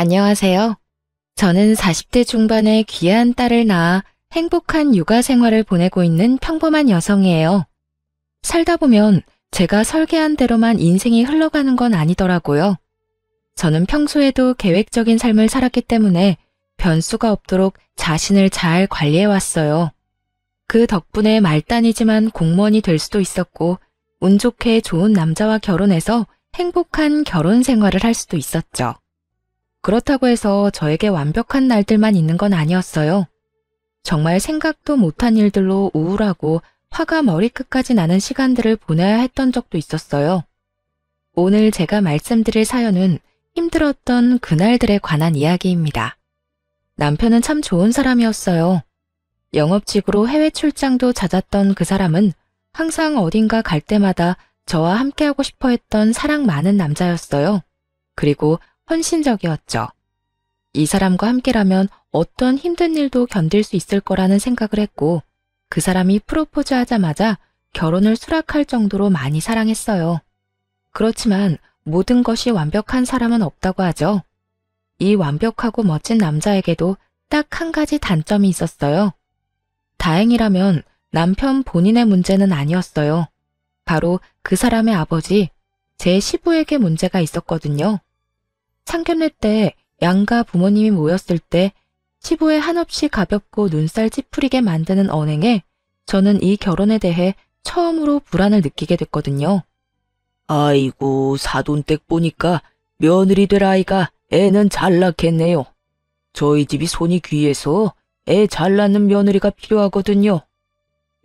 안녕하세요. 저는 40대 중반의 귀한 딸을 낳아 행복한 육아 생활을 보내고 있는 평범한 여성이에요. 살다 보면 제가 설계한 대로만 인생이 흘러가는 건 아니더라고요. 저는 평소에도 계획적인 삶을 살았기 때문에 변수가 없도록 자신을 잘 관리해왔어요. 그 덕분에 말단이지만 공무원이 될 수도 있었고, 운 좋게 좋은 남자와 결혼해서 행복한 결혼 생활을 할 수도 있었죠. 그렇다고 해서 저에게 완벽한 날들만 있는 건 아니었어요. 정말 생각도 못한 일들로 우울하고 화가 머리끝까지 나는 시간들을 보내야 했던 적도 있었어요. 오늘 제가 말씀드릴 사연은 힘들었던 그날들에 관한 이야기입니다. 남편은 참 좋은 사람이었어요. 영업직으로 해외 출장도 잦았던 그 사람은 항상 어딘가 갈 때마다 저와 함께하고 싶어 했던 사랑 많은 남자였어요. 그리고 헌신적이었죠. 이 사람과 함께라면 어떤 힘든 일도 견딜 수 있을 거라는 생각을 했고, 그 사람이 프로포즈 하자마자 결혼을 수락할 정도로 많이 사랑했어요. 그렇지만 모든 것이 완벽한 사람은 없다고 하죠. 이 완벽하고 멋진 남자에게도 딱 한 가지 단점이 있었어요. 다행이라면 남편 본인의 문제는 아니었어요. 바로 그 사람의 아버지, 제 시부에게 문제가 있었거든요. 상견례 때 양가 부모님이 모였을 때 시부의 한없이 가볍고 눈살 찌푸리게 만드는 언행에 저는 이 결혼에 대해 처음으로 불안을 느끼게 됐거든요. 아이고, 사돈댁 보니까 며느리 될 아이가 애는 잘 낳겠네요. 저희 집이 손이 귀해서 애 잘 낳는 며느리가 필요하거든요.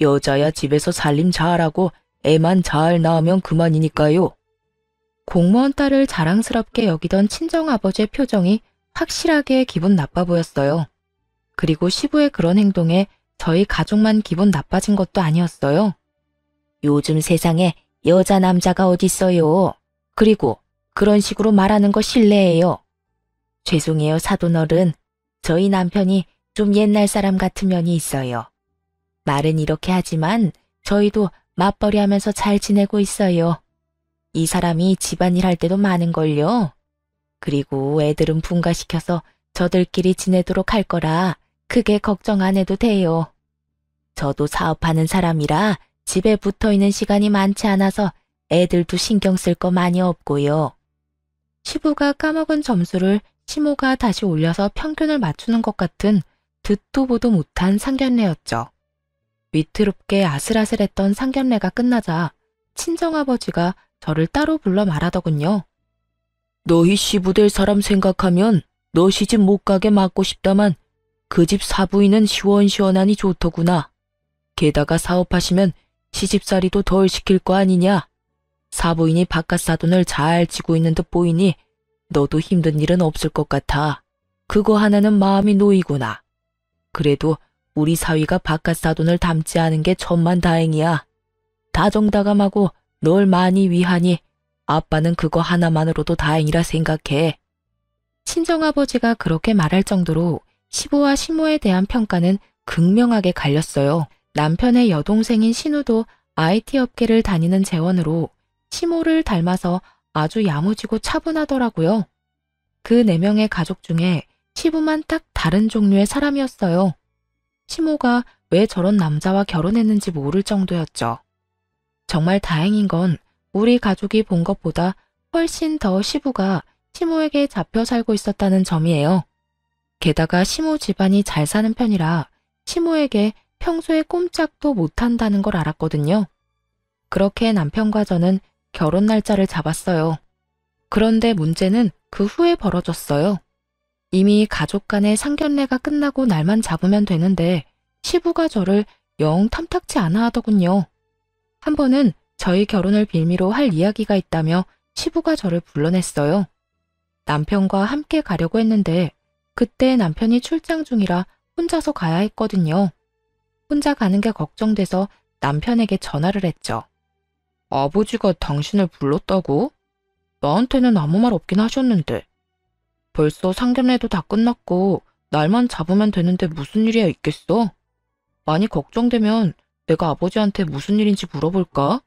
여자야 집에서 살림 잘하고 애만 잘 낳으면 그만이니까요. 공무원 딸을 자랑스럽게 여기던 친정아버지의 표정이 확실하게 기분 나빠 보였어요. 그리고 시부의 그런 행동에 저희 가족만 기분 나빠진 것도 아니었어요. 요즘 세상에 여자 남자가 어딨어요. 그리고 그런 식으로 말하는 거 실례예요. 죄송해요, 사돈어른. 저희 남편이 좀 옛날 사람 같은 면이 있어요. 말은 이렇게 하지만 저희도 맞벌이 하면서 잘 지내고 있어요. 이 사람이 집안일 할 때도 많은걸요. 그리고 애들은 분가시켜서 저들끼리 지내도록 할 거라 크게 걱정 안 해도 돼요. 저도 사업하는 사람이라 집에 붙어 있는 시간이 많지 않아서 애들도 신경 쓸 거 많이 없고요. 시부가 까먹은 점수를 시모가 다시 올려서 평균을 맞추는 것 같은 듣도 보도 못한 상견례였죠. 위태롭게 아슬아슬했던 상견례가 끝나자 친정아버지가 저를 따로 불러 말하더군요. 너희 시부 될 사람 생각하면 너 시집 못 가게 막고 싶다만 그 집 사부인은 시원시원하니 좋더구나. 게다가 사업하시면 시집살이도 덜 시킬 거 아니냐. 사부인이 바깥 사돈을 잘 지고 있는 듯 보이니 너도 힘든 일은 없을 것 같아. 그거 하나는 마음이 놓이구나. 그래도 우리 사위가 바깥 사돈을 닮지 않은 게 천만다행이야. 다정다감하고 널 많이 위하니 아빠는 그거 하나만으로도 다행이라 생각해. 친정아버지가 그렇게 말할 정도로 시부와 시모에 대한 평가는 극명하게 갈렸어요. 남편의 여동생인 신우도 IT 업계를 다니는 재원으로 시모를 닮아서 아주 야무지고 차분하더라고요. 그 4명의 가족 중에 시부만 딱 다른 종류의 사람이었어요. 시모가 왜 저런 남자와 결혼했는지 모를 정도였죠. 정말 다행인 건 우리 가족이 본 것보다 훨씬 더 시부가 시모에게 잡혀 살고 있었다는 점이에요. 게다가 시모 집안이 잘 사는 편이라 시모에게 평소에 꼼짝도 못한다는 걸 알았거든요. 그렇게 남편과 저는 결혼 날짜를 잡았어요. 그런데 문제는 그 후에 벌어졌어요. 이미 가족 간의 상견례가 끝나고 날만 잡으면 되는데 시부가 저를 영 탐탁치 않아 하더군요. 한 번은 저희 결혼을 빌미로 할 이야기가 있다며 시부가 저를 불러냈어요. 남편과 함께 가려고 했는데 그때 남편이 출장 중이라 혼자서 가야 했거든요. 혼자 가는 게 걱정돼서 남편에게 전화를 했죠. 아버지가 당신을 불렀다고? 나한테는 아무 말 없긴 하셨는데. 벌써 상견례도 다 끝났고 날만 잡으면 되는데 무슨 일이야 있겠어? 많이 걱정되면 내가 아버지한테 무슨 일인지 물어볼까?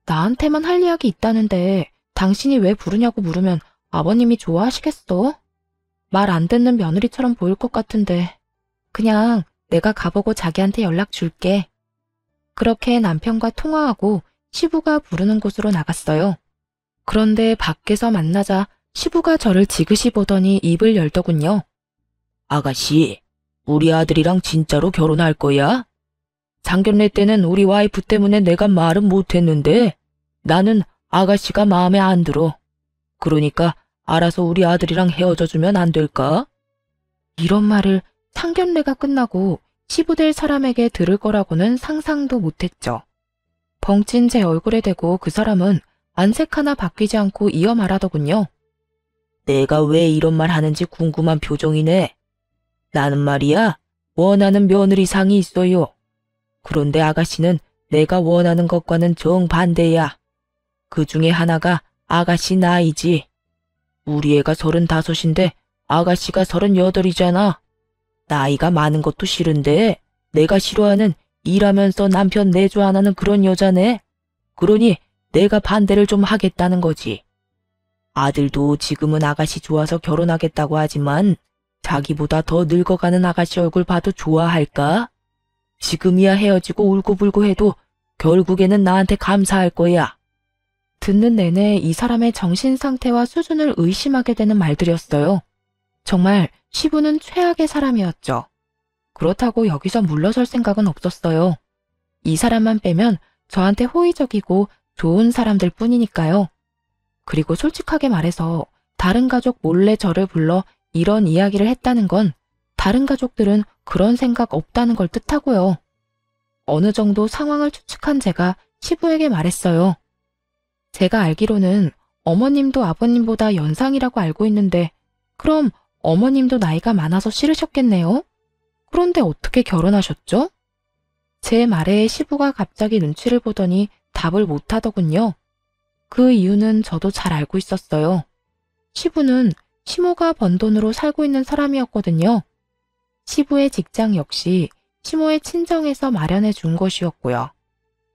나한테만 할 이야기 있다는데 당신이 왜 부르냐고 물으면 아버님이 좋아하시겠어? 말 안 듣는 며느리처럼 보일 것 같은데 그냥 내가 가보고 자기한테 연락 줄게. 그렇게 남편과 통화하고 시부가 부르는 곳으로 나갔어요. 그런데 밖에서 만나자 시부가 저를 지그시 보더니 입을 열더군요. 아가씨, 우리 아들이랑 진짜로 결혼할 거야? 상견례 때는 우리 와이프 때문에 내가 말은 못했는데 나는 아가씨가 마음에 안 들어. 그러니까 알아서 우리 아들이랑 헤어져 주면 안 될까? 이런 말을 상견례가 끝나고 시부될 사람에게 들을 거라고는 상상도 못했죠. 벙찐 제 얼굴에 대고 그 사람은 안색 하나 바뀌지 않고 이어 말하더군요. 내가 왜 이런 말 하는지 궁금한 표정이네. 나는 말이야, 원하는 며느리상이 있어요. 그런데 아가씨는 내가 원하는 것과는 정반대야. 그 중에 하나가 아가씨 나이지. 우리 애가 35인데 아가씨가 38이잖아. 나이가 많은 것도 싫은데 내가 싫어하는 일하면서 남편 내조 안 하는 그런 여자네. 그러니 내가 반대를 좀 하겠다는 거지. 아들도 지금은 아가씨 좋아서 결혼하겠다고 하지만 자기보다 더 늙어가는 아가씨 얼굴 봐도 좋아할까? 지금이야 헤어지고 울고불고 해도 결국에는 나한테 감사할 거야. 듣는 내내 이 사람의 정신 상태와 수준을 의심하게 되는 말들이었어요. 정말 시부는 최악의 사람이었죠. 그렇다고 여기서 물러설 생각은 없었어요. 이 사람만 빼면 저한테 호의적이고 좋은 사람들 뿐이니까요. 그리고 솔직하게 말해서 다른 가족 몰래 저를 불러 이런 이야기를 했다는 건 다른 가족들은 그런 생각 없다는 걸 뜻하고요. 어느 정도 상황을 추측한 제가 시부에게 말했어요. 제가 알기로는 어머님도 아버님보다 연상이라고 알고 있는데 그럼 어머님도 나이가 많아서 싫으셨겠네요? 그런데 어떻게 결혼하셨죠? 제 말에 시부가 갑자기 눈치를 보더니 답을 못하더군요. 그 이유는 저도 잘 알고 있었어요. 시부는 시모가 번 돈으로 살고 있는 사람이었거든요. 시부의 직장 역시 시모의 친정에서 마련해 준 것이었고요.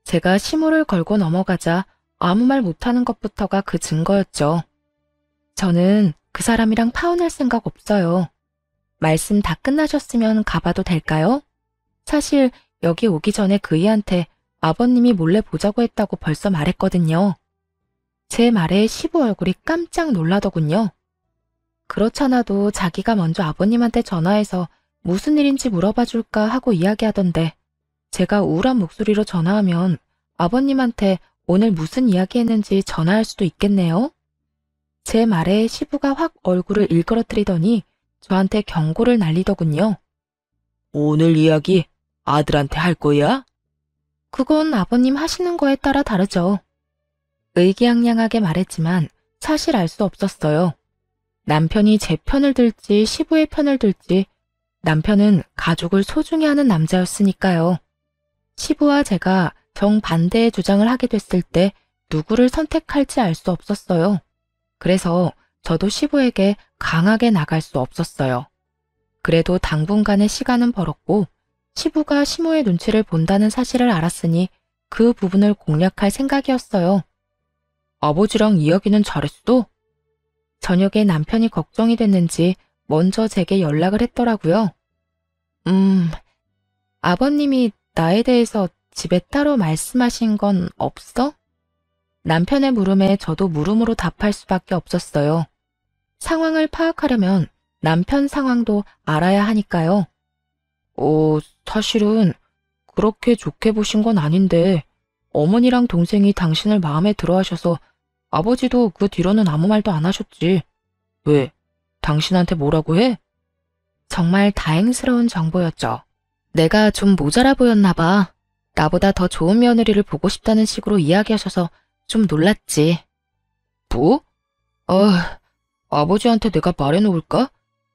제가 시모를 걸고 넘어가자 아무 말 못하는 것부터가 그 증거였죠. 저는 그 사람이랑 파혼할 생각 없어요. 말씀 다 끝나셨으면 가봐도 될까요? 사실 여기 오기 전에 그이한테 아버님이 몰래 보자고 했다고 벌써 말했거든요. 제 말에 시부 얼굴이 깜짝 놀라더군요. 그렇잖아도 자기가 먼저 아버님한테 전화해서 무슨 일인지 물어봐 줄까 하고 이야기하던데 제가 우울한 목소리로 전화하면 아버님한테 오늘 무슨 이야기 했는지 전화할 수도 있겠네요. 제 말에 시부가 확 얼굴을 일그러뜨리더니 저한테 경고를 날리더군요. 오늘 이야기 아들한테 할 거야? 그건 아버님 하시는 거에 따라 다르죠. 의기양양하게 말했지만 사실 알 수 없었어요. 남편이 제 편을 들지 시부의 편을 들지 남편은 가족을 소중히 하는 남자였으니까요. 시부와 제가 정반대의 주장을 하게 됐을 때 누구를 선택할지 알 수 없었어요. 그래서 저도 시부에게 강하게 나갈 수 없었어요. 그래도 당분간의 시간은 벌었고 시부가 시모의 눈치를 본다는 사실을 알았으니 그 부분을 공략할 생각이었어요. 아버지랑 이야기는 잘했어? 저녁에 남편이 걱정이 됐는지 먼저 제게 연락을 했더라고요. 아버님이 나에 대해서 집에 따로 말씀하신 건 없어? 남편의 물음에 저도 물음으로 답할 수밖에 없었어요. 상황을 파악하려면 남편 상황도 알아야 하니까요. 사실은 그렇게 좋게 보신 건 아닌데 어머니랑 동생이 당신을 마음에 들어 하셔서 아버지도 그 뒤로는 아무 말도 안 하셨지. 왜? 당신한테 뭐라고 해? 정말 다행스러운 정보였죠. 내가 좀 모자라 보였나 봐. 나보다 더 좋은 며느리를 보고 싶다는 식으로 이야기하셔서 좀 놀랐지. 뭐? 아버지한테 내가 말해놓을까?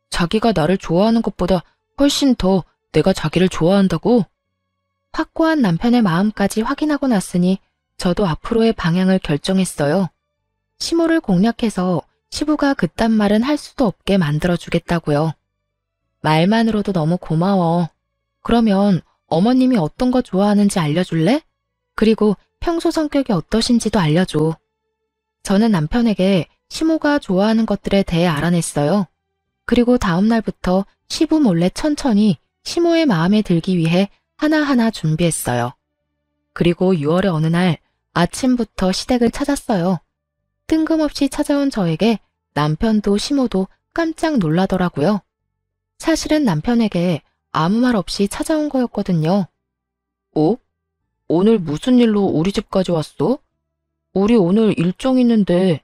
자기가 나를 좋아하는 것보다 훨씬 더 내가 자기를 좋아한다고? 확고한 남편의 마음까지 확인하고 났으니 저도 앞으로의 방향을 결정했어요. 시모를 공략해서 시부가 그딴 말은 할 수도 없게 만들어주겠다고요. 말만으로도 너무 고마워. 그러면 어머님이 어떤 거 좋아하는지 알려줄래? 그리고 평소 성격이 어떠신지도 알려줘. 저는 남편에게 시모가 좋아하는 것들에 대해 알아냈어요. 그리고 다음 날부터 시부 몰래 천천히 시모의 마음에 들기 위해 하나하나 준비했어요. 그리고 6월의 어느 날 아침부터 시댁을 찾았어요. 뜬금없이 찾아온 저에게 남편도 시모도 깜짝 놀라더라고요. 사실은 남편에게 아무 말 없이 찾아온 거였거든요. 어? 오늘 무슨 일로 우리 집까지 왔어? 우리 오늘 일정 있는데.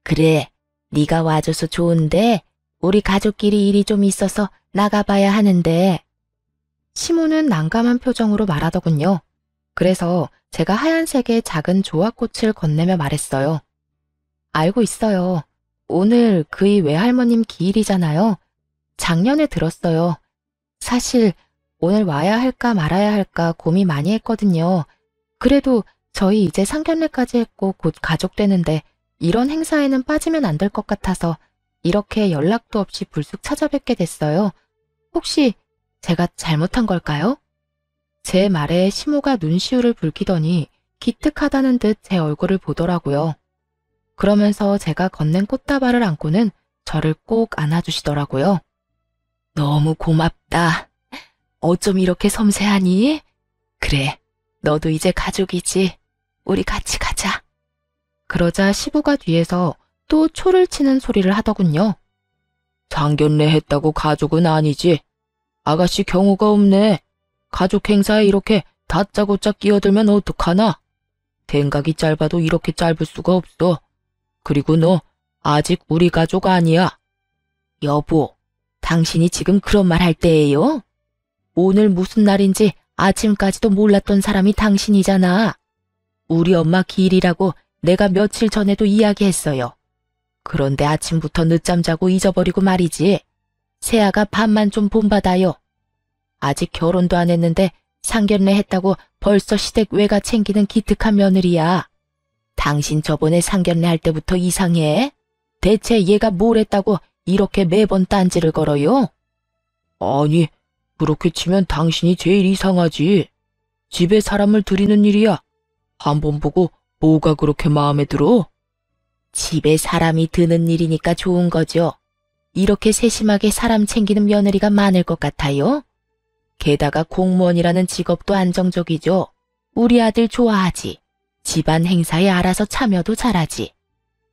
그래, 네가 와줘서 좋은데 우리 가족끼리 일이 좀 있어서 나가봐야 하는데. 시모는 난감한 표정으로 말하더군요. 그래서 제가 하얀색의 작은 조화꽃을 건네며 말했어요. 알고 있어요. 오늘 그이 외할머님 기일이잖아요. 작년에 들었어요. 사실 오늘 와야 할까 말아야 할까 고민 많이 했거든요. 그래도 저희 이제 상견례까지 했고 곧 가족 되는데 이런 행사에는 빠지면 안 될 것 같아서 이렇게 연락도 없이 불쑥 찾아뵙게 됐어요. 혹시 제가 잘못한 걸까요? 제 말에 시모가 눈시울을 붉히더니 기특하다는 듯 제 얼굴을 보더라고요. 그러면서 제가 건넨 꽃다발을 안고는 저를 꼭 안아주시더라고요. 너무 고맙다. 어쩜 이렇게 섬세하니? 그래, 너도 이제 가족이지. 우리 같이 가자. 그러자 시부가 뒤에서 또 초를 치는 소리를 하더군요. 상견례 했다고 가족은 아니지. 아가씨 경우가 없네. 가족 행사에 이렇게 다짜고짜 끼어들면 어떡하나? 생각이 짧아도 이렇게 짧을 수가 없어. 그리고 너 아직 우리 가족 아니야. 여보, 당신이 지금 그런 말 할 때예요? 오늘 무슨 날인지 아침까지도 몰랐던 사람이 당신이잖아. 우리 엄마 기일이라고 내가 며칠 전에도 이야기했어요. 그런데 아침부터 늦잠 자고 잊어버리고 말이지. 새아가 밥만 좀 본받아요. 아직 결혼도 안 했는데 상견례 했다고 벌써 시댁 외가 챙기는 기특한 며느리야. 당신 저번에 상견례 할 때부터 이상해? 대체 얘가 뭘 했다고 이렇게 매번 딴지를 걸어요? 아니, 그렇게 치면 당신이 제일 이상하지. 집에 사람을 들이는 일이야. 한번 보고 뭐가 그렇게 마음에 들어? 집에 사람이 드는 일이니까 좋은 거죠. 이렇게 세심하게 사람 챙기는 며느리가 많을 것 같아요? 게다가 공무원이라는 직업도 안정적이죠. 우리 아들 좋아하지. 집안 행사에 알아서 참여도 잘하지.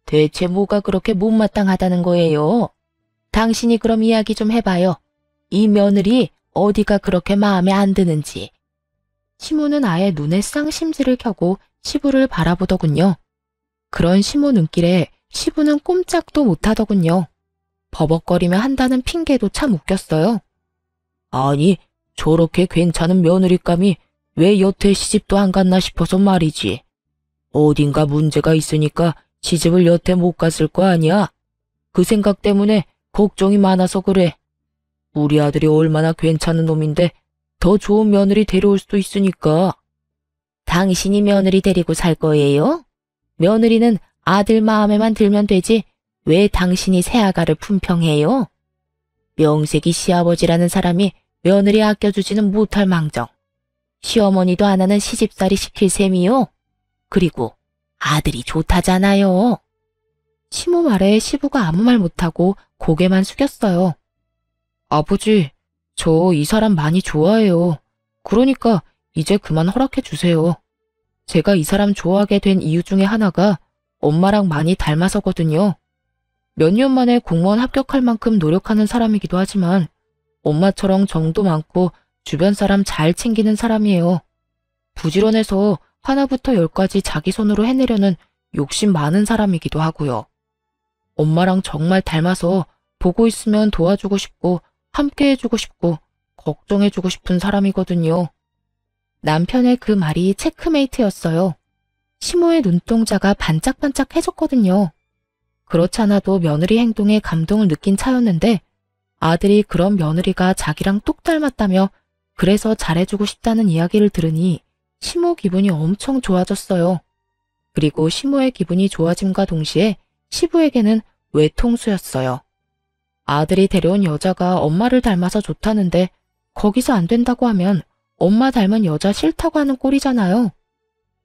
대체 뭐가 그렇게 못마땅하다는 거예요? 당신이 그럼 이야기 좀 해봐요. 이 며느리 어디가 그렇게 마음에 안 드는지. 시모는 아예 눈에 쌍심지를 켜고 시부를 바라보더군요. 그런 시모 눈길에 시부는 꼼짝도 못하더군요. 버벅거리며 한다는 핑계도 참 웃겼어요. 아니, 저렇게 괜찮은 며느리감이 왜 여태 시집도 안 갔나 싶어서 말이지. 어딘가 문제가 있으니까 시집을 여태 못 갔을 거 아니야. 그 생각 때문에 걱정이 많아서 그래. 우리 아들이 얼마나 괜찮은 놈인데 더 좋은 며느리 데려올 수도 있으니까. 당신이 며느리 데리고 살 거예요? 며느리는 아들 마음에만 들면 되지 왜 당신이 새아가를 품평해요? 명색이 시아버지라는 사람이 며느리 아껴주지는 못할 망정. 시어머니도 안 하는 시집살이 시킬 셈이요. 그리고 아들이 좋다잖아요. 시모 말에 시부가 아무 말 못하고 고개만 숙였어요. 아버지, 저 이 사람 많이 좋아해요. 그러니까 이제 그만 허락해 주세요. 제가 이 사람 좋아하게 된 이유 중에 하나가 엄마랑 많이 닮아서거든요. 몇 년 만에 공무원 합격할 만큼 노력하는 사람이기도 하지만 엄마처럼 정도 많고 주변 사람 잘 챙기는 사람이에요. 부지런해서 하나부터 열까지 자기 손으로 해내려는 욕심 많은 사람이기도 하고요. 엄마랑 정말 닮아서 보고 있으면 도와주고 싶고 함께 해주고 싶고 걱정해주고 싶은 사람이거든요. 남편의 그 말이 체크메이트였어요. 시모의 눈동자가 반짝반짝해졌거든요. 그렇지 않아도 며느리 행동에 감동을 느낀 차였는데 아들이 그런 며느리가 자기랑 똑 닮았다며 그래서 잘해주고 싶다는 이야기를 들으니 시모 기분이 엄청 좋아졌어요. 그리고 시모의 기분이 좋아짐과 동시에 시부에게는 외통수였어요. 아들이 데려온 여자가 엄마를 닮아서 좋다는데 거기서 안 된다고 하면 엄마 닮은 여자 싫다고 하는 꼴이잖아요.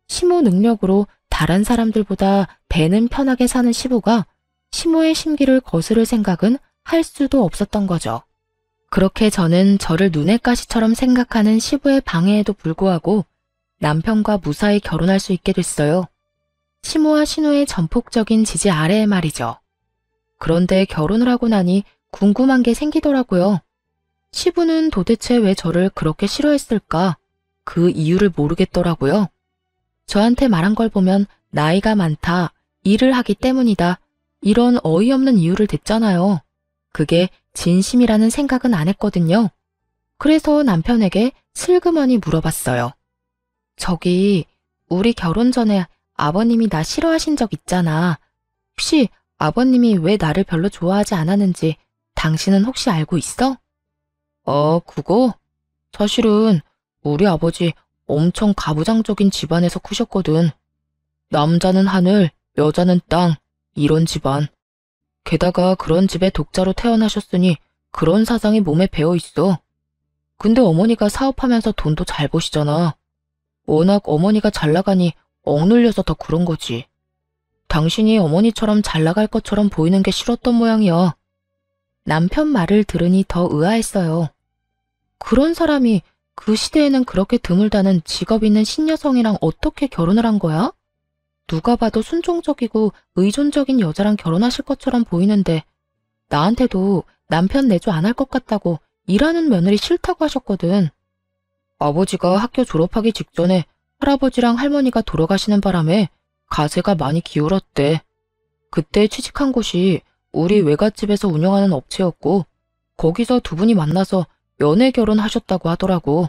시모 능력으로 다른 사람들보다 배는 편하게 사는 시부가 시모의 심기를 거스를 생각은 할 수도 없었던 거죠. 그렇게 저는 저를 눈의 가시처럼 생각하는 시부의 방해에도 불구하고 남편과 무사히 결혼할 수 있게 됐어요. 시모와 신우의 전폭적인 지지 아래에 말이죠. 그런데 결혼을 하고 나니 궁금한 게 생기더라고요. 시부는 도대체 왜 저를 그렇게 싫어했을까? 그 이유를 모르겠더라고요. 저한테 말한 걸 보면 나이가 많다, 일을 하기 때문이다, 이런 어이없는 이유를 댔잖아요. 그게 진심이라는 생각은 안 했거든요. 그래서 남편에게 슬그머니 물어봤어요. 저기, 우리 결혼 전에 아버님이 나 싫어하신 적 있잖아. 혹시 아버님이 왜 나를 별로 좋아하지 않았는지 당신은 혹시 알고 있어? 그거? 사실은 우리 아버지 엄청 가부장적인 집안에서 크셨거든. 남자는 하늘, 여자는 땅, 이런 집안. 게다가 그런 집에 독자로 태어나셨으니 그런 사상이 몸에 배어 있어. 근데 어머니가 사업하면서 돈도 잘 버시잖아. 워낙 어머니가 잘 나가니 억눌려서 더 그런 거지. 당신이 어머니처럼 잘 나갈 것처럼 보이는 게 싫었던 모양이야. 남편 말을 들으니 더 의아했어요. 그런 사람이 그 시대에는 그렇게 드물다는 직업 있는 신여성이랑 어떻게 결혼을 한 거야? 누가 봐도 순종적이고 의존적인 여자랑 결혼하실 것처럼 보이는데 나한테도 남편 내조 안 할 것 같다고 일하는 며느리 싫다고 하셨거든. 아버지가 학교 졸업하기 직전에 할아버지랑 할머니가 돌아가시는 바람에 가세가 많이 기울었대. 그때 취직한 곳이 우리 외갓집에서 운영하는 업체였고 거기서 두 분이 만나서 연애 결혼하셨다고 하더라고.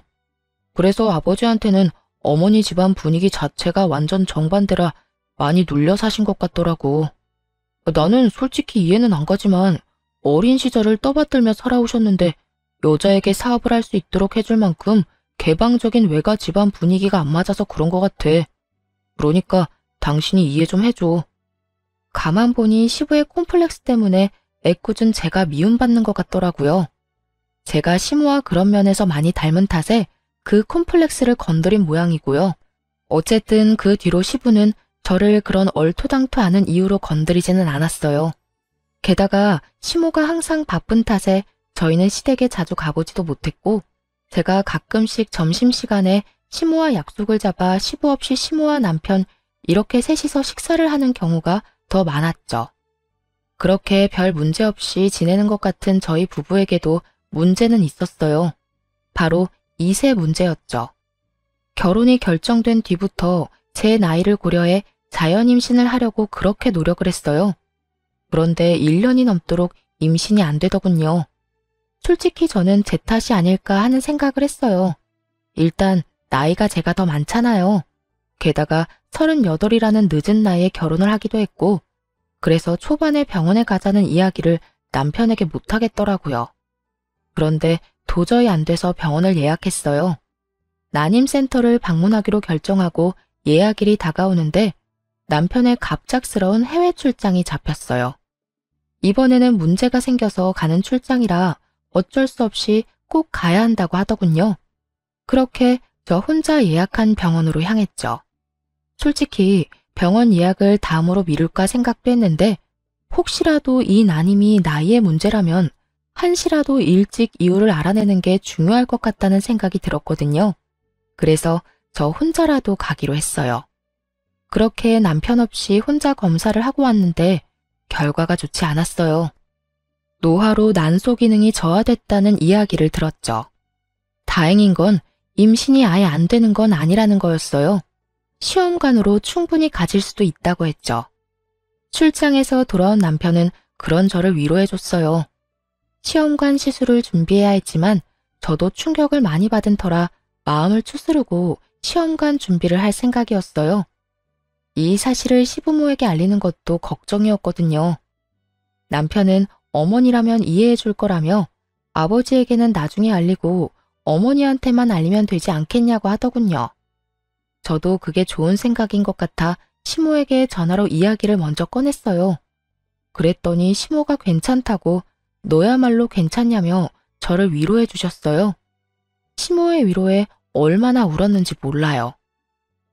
그래서 아버지한테는 어머니 집안 분위기 자체가 완전 정반대라 많이 눌려 사신 것 같더라고. 나는 솔직히 이해는 안 가지만 어린 시절을 떠받들며 살아오셨는데 여자에게 사업을 할 수 있도록 해줄 만큼 개방적인 외가 집안 분위기가 안 맞아서 그런 것 같아. 그러니까 당신이 이해 좀 해줘. 가만 보니 시부의 콤플렉스 때문에 애꿎은 제가 미움받는 것 같더라고요. 제가 시모와 그런 면에서 많이 닮은 탓에 그 콤플렉스를 건드린 모양이고요. 어쨌든 그 뒤로 시부는 저를 그런 얼토당토 않은 이유로 건드리지는 않았어요. 게다가 시모가 항상 바쁜 탓에 저희는 시댁에 자주 가보지도 못했고 제가 가끔씩 점심시간에 시모와 약속을 잡아 시부 없이 시모와 남편 이렇게 셋이서 식사를 하는 경우가 더 많았죠. 그렇게 별 문제 없이 지내는 것 같은 저희 부부에게도 문제는 있었어요. 바로 2세 문제였죠. 결혼이 결정된 뒤부터 제 나이를 고려해 자연임신을 하려고 그렇게 노력을 했어요. 그런데 1년이 넘도록 임신이 안 되더군요. 솔직히 저는 제 탓이 아닐까 하는 생각을 했어요. 일단 나이가 제가 더 많잖아요. 게다가 38이라는 늦은 나이에 결혼을 하기도 했고 그래서 초반에 병원에 가자는 이야기를 남편에게 못하겠더라고요. 그런데 도저히 안 돼서 병원을 예약했어요. 난임센터를 방문하기로 결정하고 예약일이 다가오는데 남편의 갑작스러운 해외 출장이 잡혔어요. 이번에는 문제가 생겨서 가는 출장이라 어쩔 수 없이 꼭 가야 한다고 하더군요. 그렇게 저 혼자 예약한 병원으로 향했죠. 솔직히 병원 예약을 다음으로 미룰까 생각도 했는데 혹시라도 이 난임이 나이의 문제라면 한시라도 일찍 이유를 알아내는 게 중요할 것 같다는 생각이 들었거든요. 그래서 저 혼자라도 가기로 했어요. 그렇게 남편 없이 혼자 검사를 하고 왔는데 결과가 좋지 않았어요. 노화로 난소 기능이 저하됐다는 이야기를 들었죠. 다행인 건 임신이 아예 안 되는 건 아니라는 거였어요. 시험관으로 충분히 가질 수도 있다고 했죠. 출장에서 돌아온 남편은 그런 저를 위로해줬어요. 시험관 시술을 준비해야 했지만 저도 충격을 많이 받은 터라 마음을 추스르고 시험관 준비를 할 생각이었어요. 이 사실을 시부모에게 알리는 것도 걱정이었거든요. 남편은 어머니라면 이해해 줄 거라며 아버지에게는 나중에 알리고 어머니한테만 알리면 되지 않겠냐고 하더군요. 저도 그게 좋은 생각인 것 같아 시모에게 전화로 이야기를 먼저 꺼냈어요. 그랬더니 시모가 괜찮다고 너야말로 괜찮냐며 저를 위로해 주셨어요. 시모의 위로에 얼마나 울었는지 몰라요.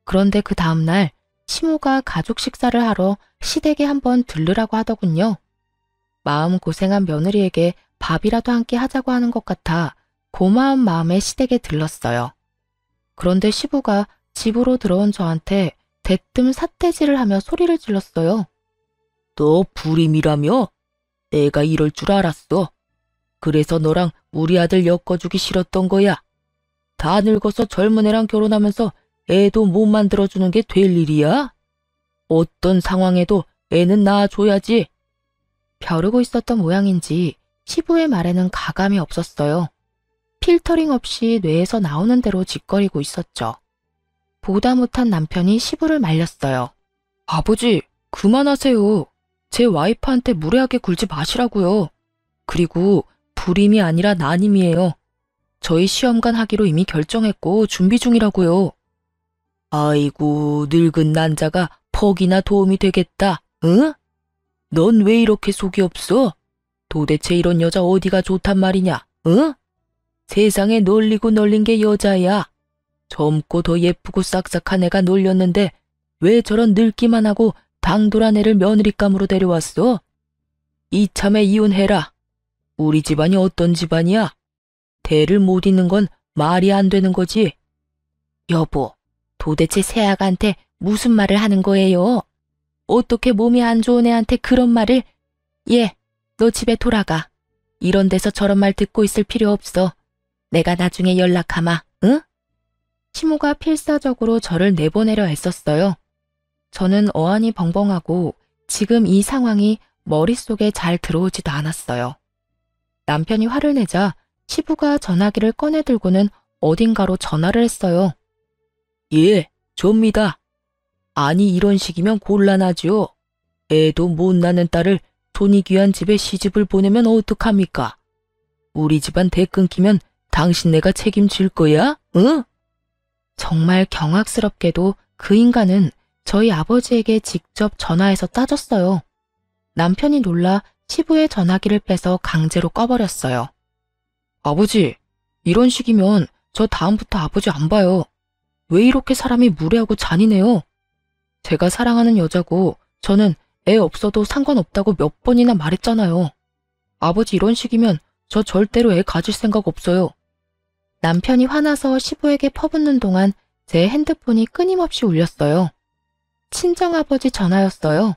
그런데 그 다음날 시모가 가족 식사를 하러 시댁에 한번 들르라고 하더군요. 마음 고생한 며느리에게 밥이라도 함께 하자고 하는 것 같아 고마운 마음에 시댁에 들렀어요. 그런데 시부가 집으로 들어온 저한테 대뜸 삿대질을 하며 소리를 질렀어요. 너 불임이라며? 내가 이럴 줄 알았어. 그래서 너랑 우리 아들 엮어주기 싫었던 거야. 다 늙어서 젊은 애랑 결혼하면서 애도 못 만들어주는 게 될 일이야? 어떤 상황에도 애는 낳아줘야지. 벼르고 있었던 모양인지 시부의 말에는 가감이 없었어요. 필터링 없이 뇌에서 나오는 대로 짓거리고 있었죠. 보다 못한 남편이 시부를 말렸어요. 아버지, 그만하세요. 제 와이프한테 무례하게 굴지 마시라고요. 그리고 불임이 아니라 난임이에요. 저희 시험관 하기로 이미 결정했고 준비 중이라고요. 아이고, 늙은 난자가 퍽이나 도움이 되겠다, 응? 넌 왜 이렇게 속이 없어? 도대체 이런 여자 어디가 좋단 말이냐, 응? 세상에 놀리고 놀린 게 여자야. 젊고 더 예쁘고 싹싹한 애가 놀렸는데 왜 저런 늙기만 하고 당돌한 애를 며느리감으로 데려왔어? 이참에 이혼해라. 우리 집안이 어떤 집안이야? 대를 못 잇는 건 말이 안 되는 거지. 여보, 도대체 새아가한테 무슨 말을 하는 거예요? 어떻게 몸이 안 좋은 애한테 그런 말을? 예, 너 집에 돌아가. 이런 데서 저런 말 듣고 있을 필요 없어. 내가 나중에 연락하마, 응? 시모가 필사적으로 저를 내보내려 했었어요. 저는 어안이 벙벙하고 지금 이 상황이 머릿속에 잘 들어오지도 않았어요. 남편이 화를 내자 시부가 전화기를 꺼내 들고는 어딘가로 전화를 했어요. 예, 접니다. 아니 이런 식이면 곤란하죠. 애도 못 낳는 딸을 돈이 귀한 집에 시집을 보내면 어떡합니까? 우리 집안 대 끊기면 당신네가 책임질 거야? 응? 정말 경악스럽게도 그 인간은 저희 아버지에게 직접 전화해서 따졌어요. 남편이 놀라 시부의 전화기를 빼서 강제로 꺼버렸어요. 아버지, 이런 식이면 저 다음부터 아버지 안 봐요. 왜 이렇게 사람이 무례하고 잔인해요? 제가 사랑하는 여자고 저는 애 없어도 상관없다고 몇 번이나 말했잖아요. 아버지 이런 식이면 저 절대로 애 가질 생각 없어요. 남편이 화나서 시부에게 퍼붓는 동안 제 핸드폰이 끊임없이 울렸어요. 친정아버지 전화였어요.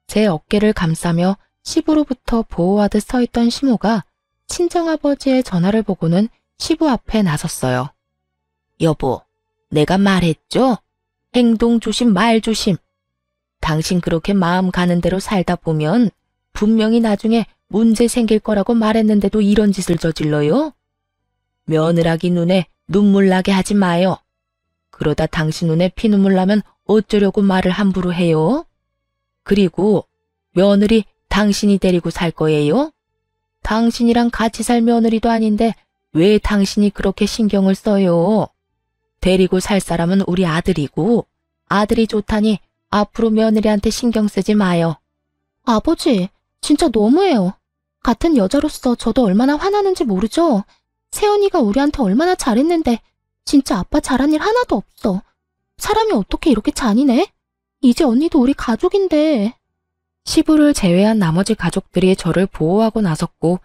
제 어깨를 감싸며 시부로부터 보호하듯 서 있던 시모가 친정아버지의 전화를 보고는 시부 앞에 나섰어요. 여보, 내가 말했죠? 행동 조심, 말 조심. 당신 그렇게 마음 가는 대로 살다 보면 분명히 나중에 문제 생길 거라고 말했는데도 이런 짓을 저질러요? 며느라기 눈에 눈물 나게 하지 마요. 그러다 당신 눈에 피눈물 나면 어쩌려고 말을 함부로 해요? 그리고 며느리 당신이 데리고 살 거예요? 당신이랑 같이 살 며느리도 아닌데 왜 당신이 그렇게 신경을 써요? 데리고 살 사람은 우리 아들이고 아들이 좋다니 앞으로 며느리한테 신경 쓰지 마요. 아버지, 진짜 너무해요. 같은 여자로서 저도 얼마나 화나는지 모르죠? 세연이가 우리한테 얼마나 잘했는데 진짜 아빠 잘한 일 하나도 없어. 사람이 어떻게 이렇게 잔인해? 이제 언니도 우리 가족인데. 시부를 제외한 나머지 가족들이 저를 보호하고 나섰고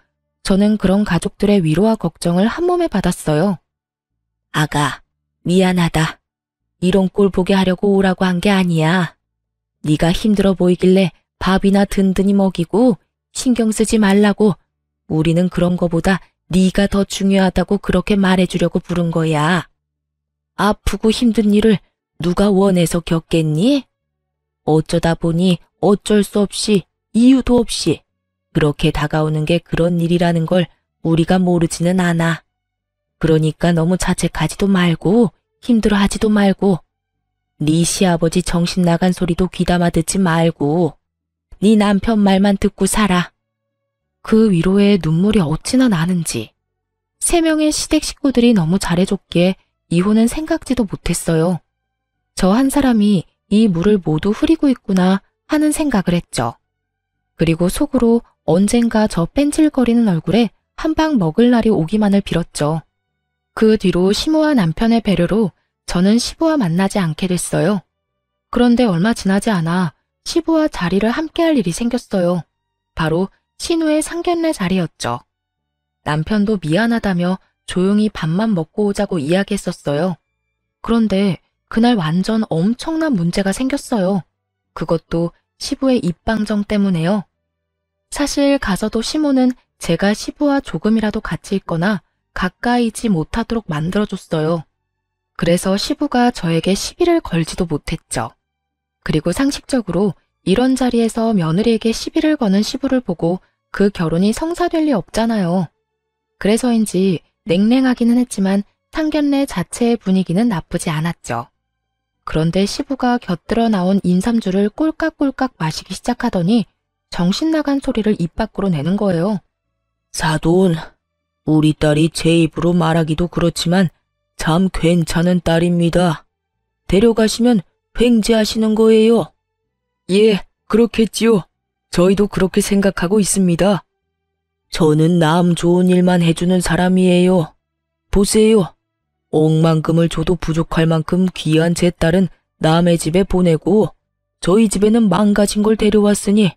저는 그런 가족들의 위로와 걱정을 한몸에 받았어요. 아가, 미안하다. 이런 꼴 보게 하려고 오라고 한 게 아니야. 네가 힘들어 보이길래 밥이나 든든히 먹이고 신경 쓰지 말라고 우리는 그런 거보다 네가 더 중요하다고 그렇게 말해주려고 부른 거야. 아프고 힘든 일을 누가 원해서 겪겠니? 어쩌다 보니 어쩔 수 없이 이유도 없이 그렇게 다가오는 게 그런 일이라는 걸 우리가 모르지는 않아. 그러니까 너무 자책하지도 말고 힘들어하지도 말고 네 시아버지 정신 나간 소리도 귀담아 듣지 말고 네 남편 말만 듣고 살아. 그 위로에 눈물이 어찌나 나는지. 3명의 시댁 식구들이 너무 잘해줬기에 이혼은 생각지도 못했어요. 저 한 사람이 이 물을 모두 흐리고 있구나 하는 생각을 했죠. 그리고 속으로 언젠가 저 뺀질거리는 얼굴에 한 방 먹을 날이 오기만을 빌었죠. 그 뒤로 시모와 남편의 배려로 저는 시부와 만나지 않게 됐어요. 그런데 얼마 지나지 않아 시부와 자리를 함께할 일이 생겼어요. 바로 신우의 상견례 자리였죠. 남편도 미안하다며 조용히 밥만 먹고 오자고 이야기했었어요. 그런데 그날 완전 엄청난 문제가 생겼어요. 그것도 시부의 입방정 때문에요. 사실 가서도 시모는 제가 시부와 조금이라도 같이 있거나 가까이 있지 못하도록 만들어줬어요. 그래서 시부가 저에게 시비를 걸지도 못했죠. 그리고 상식적으로 이런 자리에서 며느리에게 시비를 거는 시부를 보고 그 결혼이 성사될 리 없잖아요. 그래서인지 냉랭하기는 했지만 상견례 자체의 분위기는 나쁘지 않았죠. 그런데 시부가 곁들여 나온 인삼주를 꼴깍꼴깍 마시기 시작하더니 정신 나간 소리를 입 밖으로 내는 거예요. 사돈, 우리 딸이 제 입으로 말하기도 그렇지만 참 괜찮은 딸입니다. 데려가시면 횡재하시는 거예요. 예, 그렇겠지요. 저희도 그렇게 생각하고 있습니다. 저는 남 좋은 일만 해주는 사람이에요. 보세요. 억만금을 줘도 부족할 만큼 귀한 제 딸은 남의 집에 보내고 저희 집에는 망가진 걸 데려왔으니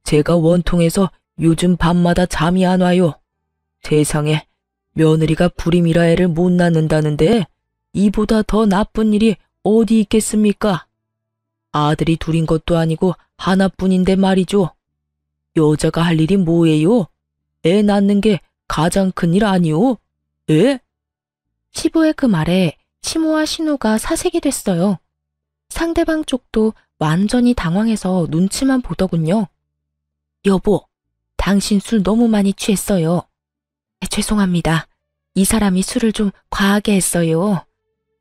제가 원통해서 요즘 밤마다 잠이 안 와요. 세상에 며느리가 불임이라 애를 못 낳는다는데 이보다 더 나쁜 일이 어디 있겠습니까? 아들이 둘인 것도 아니고 하나뿐인데 말이죠. 여자가 할 일이 뭐예요? 애 낳는 게 가장 큰 일 아니오? 예? 시부의 그 말에 시모와 신우가 사색이 됐어요. 상대방 쪽도 완전히 당황해서 눈치만 보더군요. 여보, 당신 술 너무 많이 취했어요. 죄송합니다. 이 사람이 술을 좀 과하게 했어요.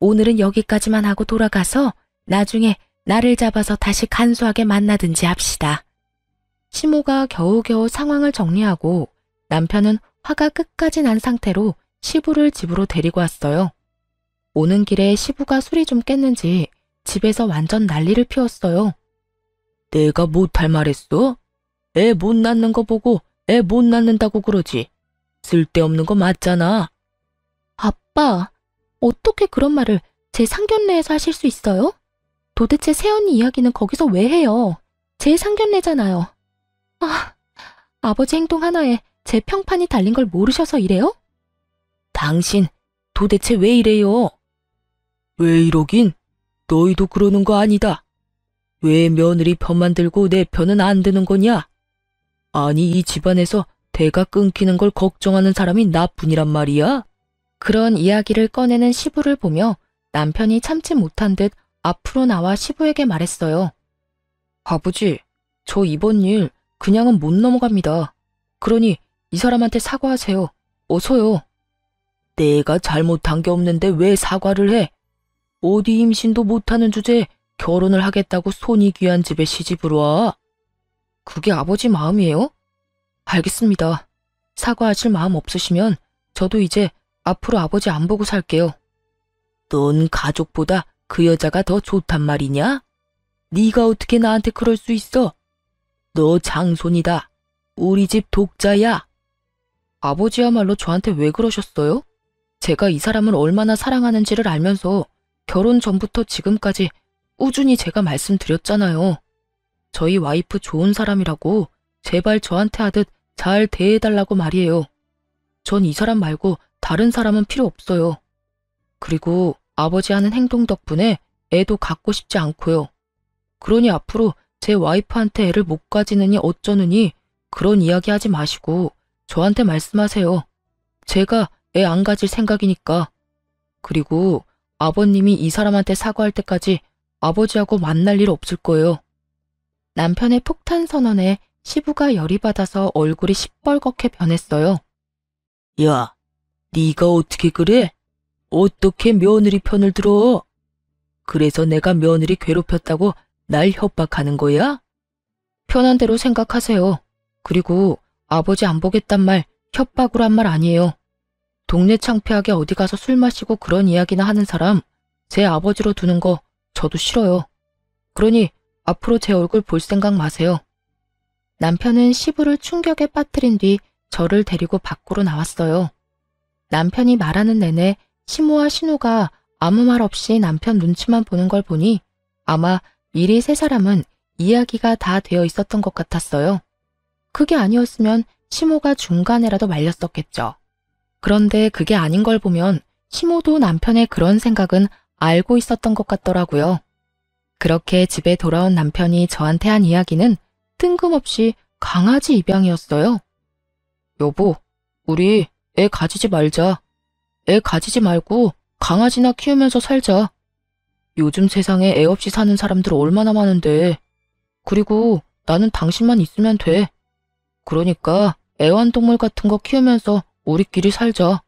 오늘은 여기까지만 하고 돌아가서 나중에 나를 잡아서 다시 간소하게 만나든지 합시다. 시모가 겨우겨우 상황을 정리하고 남편은 화가 끝까지 난 상태로 시부를 집으로 데리고 왔어요. 오는 길에 시부가 술이 좀 깼는지 집에서 완전 난리를 피웠어요. 내가 못할 말했어? 애 못 낳는 거 보고 애 못 낳는다고 그러지. 쓸데없는 거 맞잖아. 아빠, 어떻게 그런 말을 제 상견례에서 하실 수 있어요? 도대체 새언니 이야기는 거기서 왜 해요? 제 상견례잖아요. 아버지 행동 하나에 제 평판이 달린 걸 모르셔서 이래요? 당신 도대체 왜 이래요? 왜 이러긴? 너희도 그러는 거 아니다. 왜 며느리 편만 들고 내 편은 안 드는 거냐? 아니 이 집안에서 대가 끊기는 걸 걱정하는 사람이 나뿐이란 말이야? 그런 이야기를 꺼내는 시부를 보며 남편이 참지 못한 듯 앞으로 나와 시부에게 말했어요. 아버지, 저 이번 일 그냥은 못 넘어갑니다. 그러니 이 사람한테 사과하세요. 어서요. 내가 잘못한 게 없는데 왜 사과를 해? 어디 임신도 못하는 주제에 결혼을 하겠다고 손이 귀한 집에 시집을 와? 그게 아버지 마음이에요? 알겠습니다. 사과하실 마음 없으시면 저도 이제 앞으로 아버지 안 보고 살게요. 넌 가족보다 그 여자가 더 좋단 말이냐? 네가 어떻게 나한테 그럴 수 있어? 너 장손이다. 우리 집 독자야. 아버지야말로 저한테 왜 그러셨어요? 제가 이 사람을 얼마나 사랑하는지를 알면서 결혼 전부터 지금까지 꾸준히 제가 말씀드렸잖아요. 저희 와이프 좋은 사람이라고 제발 저한테 하듯 잘 대해달라고 말이에요. 전 이 사람 말고 다른 사람은 필요 없어요. 그리고 아버지 하는 행동 덕분에 애도 갖고 싶지 않고요. 그러니 앞으로 제 와이프한테 애를 못 가지느니 어쩌느니 그런 이야기 하지 마시고 저한테 말씀하세요. 제가 애 안 가질 생각이니까. 그리고 아버님이 이 사람한테 사과할 때까지 아버지하고 만날 일 없을 거예요. 남편의 폭탄 선언에 시부가 열이 받아서 얼굴이 시뻘겋게 변했어요. 야, 네가 어떻게 그래? 어떻게 며느리 편을 들어? 그래서 내가 며느리 괴롭혔다고 날 협박하는 거야? 편한 대로 생각하세요. 그리고 아버지 안 보겠단 말 협박으로 한 말 아니에요. 동네 창피하게 어디 가서 술 마시고 그런 이야기나 하는 사람 제 아버지로 두는 거 저도 싫어요. 그러니 앞으로 제 얼굴 볼 생각 마세요. 남편은 시부를 충격에 빠뜨린 뒤 저를 데리고 밖으로 나왔어요. 남편이 말하는 내내 시모와 신우가 아무 말 없이 남편 눈치만 보는 걸 보니 아마 미리 세 사람은 이야기가 다 되어 있었던 것 같았어요. 그게 아니었으면 시모가 중간에라도 말렸었겠죠. 그런데 그게 아닌 걸 보면 시모도 남편의 그런 생각은 알고 있었던 것 같더라고요. 그렇게 집에 돌아온 남편이 저한테 한 이야기는 뜬금없이 강아지 입양이었어요. 여보, 우리 애 가지지 말자. 애 가지지 말고 강아지나 키우면서 살자. 요즘 세상에 애 없이 사는 사람들 얼마나 많은데. 그리고 나는 당신만 있으면 돼. 그러니까 애완동물 같은 거 키우면서 우리끼리 살자.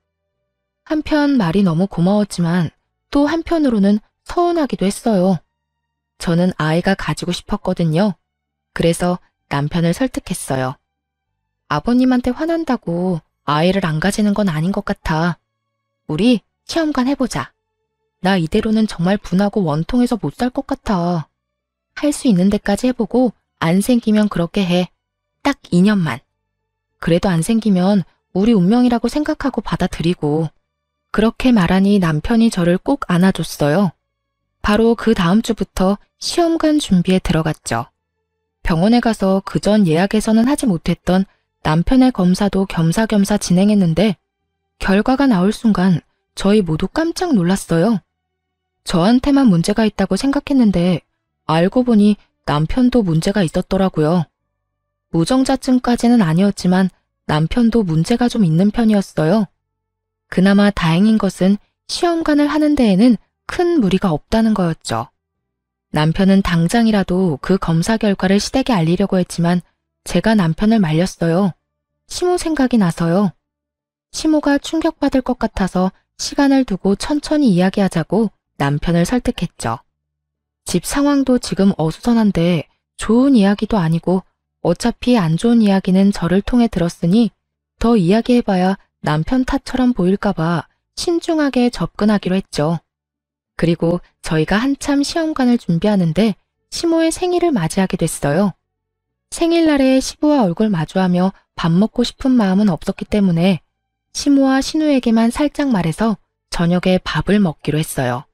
한편 말이 너무 고마웠지만 또 한편으로는 서운하기도 했어요. 저는 아이가 가지고 싶었거든요. 그래서 남편을 설득했어요. 아버님한테 화난다고 아이를 안 가지는 건 아닌 것 같아. 우리 시험관 해보자. 나 이대로는 정말 분하고 원통해서 못 살 것 같아. 할 수 있는 데까지 해보고 안 생기면 그렇게 해. 딱 2년만. 그래도 안 생기면 우리 운명이라고 생각하고 받아들이고. 그렇게 말하니 남편이 저를 꼭 안아줬어요. 바로 그 다음 주부터 시험관 준비에 들어갔죠. 병원에 가서 그전 예약에서는 하지 못했던 남편의 검사도 겸사겸사 진행했는데 결과가 나올 순간 저희 모두 깜짝 놀랐어요. 저한테만 문제가 있다고 생각했는데 알고 보니 남편도 문제가 있었더라고요. 무정자증까지는 아니었지만 남편도 문제가 좀 있는 편이었어요. 그나마 다행인 것은 시험관을 하는 데에는 큰 무리가 없다는 거였죠. 남편은 당장이라도 그 검사 결과를 시댁에 알리려고 했지만 제가 남편을 말렸어요. 시모 생각이 나서요. 시모가 충격받을 것 같아서 시간을 두고 천천히 이야기하자고 남편을 설득했죠. 집 상황도 지금 어수선한데 좋은 이야기도 아니고 어차피 안 좋은 이야기는 저를 통해 들었으니 더 이야기해봐야 남편 탓처럼 보일까봐 신중하게 접근하기로 했죠. 그리고 저희가 한참 시험관을 준비하는데 시모의 생일을 맞이하게 됐어요. 생일날에 시부와 얼굴 마주하며 밥 먹고 싶은 마음은 없었기 때문에 시모와 신우에게만 살짝 말해서 저녁에 밥을 먹기로 했어요.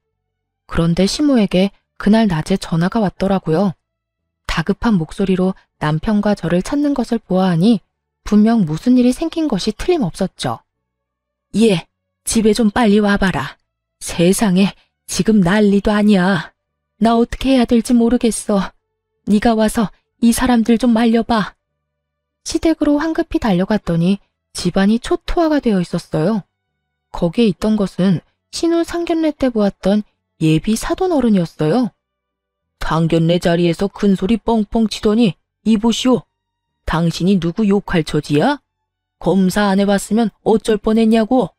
그런데 시모에게 그날 낮에 전화가 왔더라고요. 다급한 목소리로 남편과 저를 찾는 것을 보아하니 분명 무슨 일이 생긴 것이 틀림없었죠. 얘, 집에 좀 빨리 와봐라. 세상에, 지금 난리도 아니야. 나 어떻게 해야 될지 모르겠어. 네가 와서 이 사람들 좀 말려봐. 시댁으로 황급히 달려갔더니 집안이 초토화가 되어 있었어요. 거기에 있던 것은 신우 상견례 때 보았던 예비 사돈 어른이었어요. 상견례 자리에서 큰 소리 뻥뻥 치더니 이보시오. 당신이 누구 욕할 처지야? 검사 안 해봤으면 어쩔 뻔했냐고.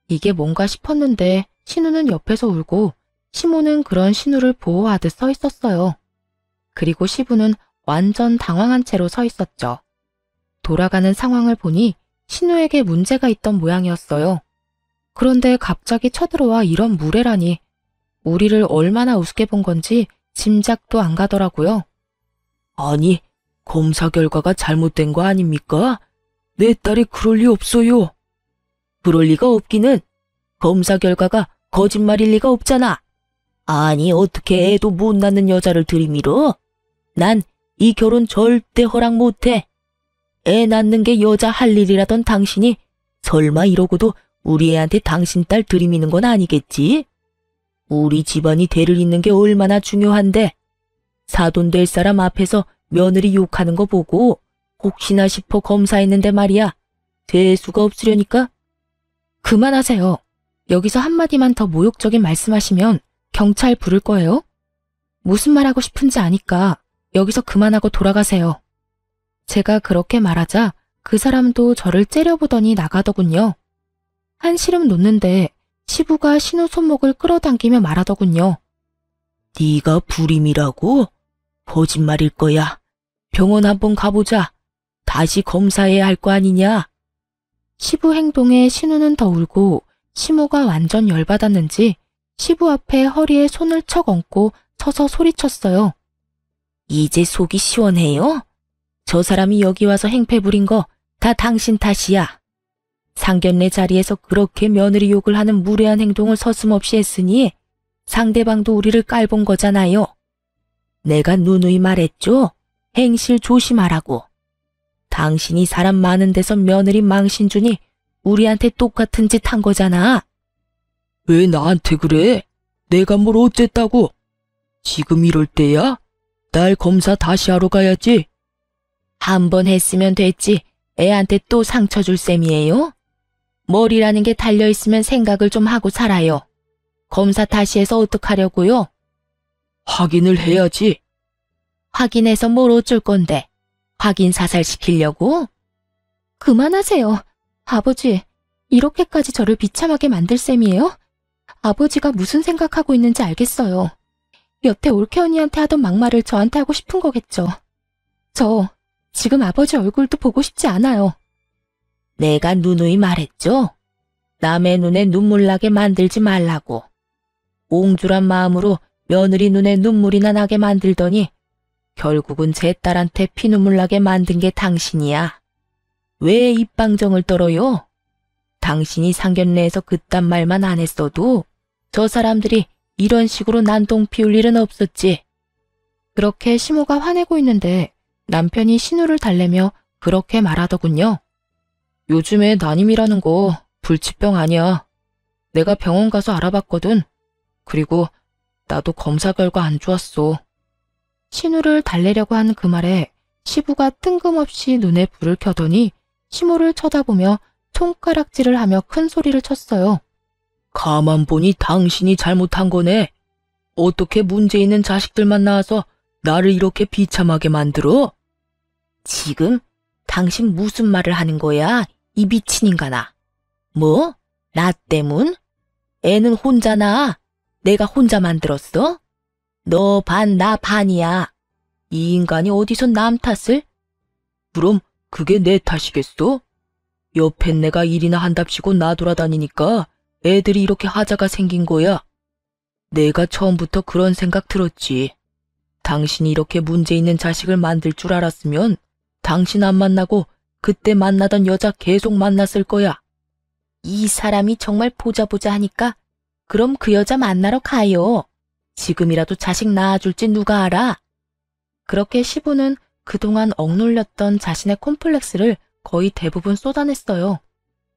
이게 뭔가 싶었는데 신우는 옆에서 울고 시모는 그런 신우를 보호하듯 서 있었어요. 그리고 시부는 완전 당황한 채로 서 있었죠. 돌아가는 상황을 보니 신우에게 문제가 있던 모양이었어요. 그런데 갑자기 쳐들어와 이런 무례라니 우리를 얼마나 우습게 본 건지 짐작도 안 가더라고요. 아니, 검사 결과가 잘못된 거 아닙니까? 내 딸이 그럴 리 없어요. 그럴 리가 없기는 검사 결과가 거짓말일 리가 없잖아. 아니, 어떻게 애도 못 낳는 여자를 들이밀어? 난 이 결혼 절대 허락 못해. 애 낳는 게 여자 할 일이라던 당신이 설마 이러고도 우리 애한테 당신 딸 들이미는 건 아니겠지? 우리 집안이 대를 잇는 게 얼마나 중요한데 사돈 될 사람 앞에서 며느리 욕하는 거 보고 혹시나 싶어 검사했는데 말이야. 될 수가 없으려니까. 그만하세요. 여기서 한마디만 더 모욕적인 말씀하시면 경찰 부를 거예요? 무슨 말하고 싶은지 아니까 여기서 그만하고 돌아가세요. 제가 그렇게 말하자 그 사람도 저를 째려보더니 나가더군요. 한시름 놓는데 시부가 신우 손목을 끌어당기며 말하더군요. 네가 불임이라고? 거짓말일 거야. 병원 한번 가보자. 다시 검사해야 할 거 아니냐? 시부 행동에 신우는 더 울고 시모가 완전 열받았는지 시부 앞에 허리에 손을 척 얹고 서서 소리쳤어요. 이제 속이 시원해요? 저 사람이 여기 와서 행패 부린 거 다 당신 탓이야. 상견례 자리에서 그렇게 며느리 욕을 하는 무례한 행동을 서슴없이 했으니 상대방도 우리를 깔본 거잖아요. 내가 누누이 말했죠? 행실 조심하라고. 당신이 사람 많은 데서 며느리 망신 주니 우리한테 똑같은 짓 한 거잖아. 왜 나한테 그래? 내가 뭘 어쨌다고? 지금 이럴 때야? 날 검사 다시 하러 가야지. 한 번 했으면 됐지. 애한테 또 상처 줄 셈이에요? 머리라는 게 달려있으면 생각을 좀 하고 살아요. 검사 다시 해서 어떡하려고요? 확인을 해야지. 확인해서 뭘 어쩔 건데? 확인 사살시키려고? 그만하세요. 아버지, 이렇게까지 저를 비참하게 만들 셈이에요? 아버지가 무슨 생각하고 있는지 알겠어요. 여태 올케 언니한테 하던 막말을 저한테 하고 싶은 거겠죠. 저 지금 아버지 얼굴도 보고 싶지 않아요. 내가 누누이 말했죠? 남의 눈에 눈물 나게 만들지 말라고. 옹졸한 마음으로 며느리 눈에 눈물이나 나게 만들더니 결국은 제 딸한테 피눈물 나게 만든 게 당신이야. 왜 입방정을 떨어요? 당신이 상견례에서 그딴 말만 안 했어도 저 사람들이 이런 식으로 난동 피울 일은 없었지. 그렇게 시모가 화내고 있는데 남편이 신우를 달래며 그렇게 말하더군요. 요즘에 난임이라는 거 불치병 아니야. 내가 병원 가서 알아봤거든. 그리고 나도 검사 결과 안 좋았어. 신우를 달래려고 한 그 말에 시부가 뜬금없이 눈에 불을 켜더니 시모를 쳐다보며 손가락질을 하며 큰 소리를 쳤어요. 가만 보니 당신이 잘못한 거네. 어떻게 문제 있는 자식들만 낳아서 나를 이렇게 비참하게 만들어? 지금 당신 무슨 말을 하는 거야? 이 미친 인간아. 뭐? 나 때문? 애는 혼자 낳아. 내가 혼자 만들었어? 너 반, 나 반이야. 이 인간이 어디서 남 탓을? 그럼 그게 내 탓이겠어? 옆엔 내가 일이나 한답시고 나돌아다니니까 애들이 이렇게 하자가 생긴 거야. 내가 처음부터 그런 생각 들었지. 당신이 이렇게 문제 있는 자식을 만들 줄 알았으면 당신 안 만나고 그때 만나던 여자 계속 만났을 거야. 이 사람이 정말 보자 하니까 그럼 그 여자 만나러 가요. 지금이라도 자식 낳아줄지 누가 알아? 그렇게 시부는 그동안 억눌렸던 자신의 콤플렉스를 거의 대부분 쏟아냈어요.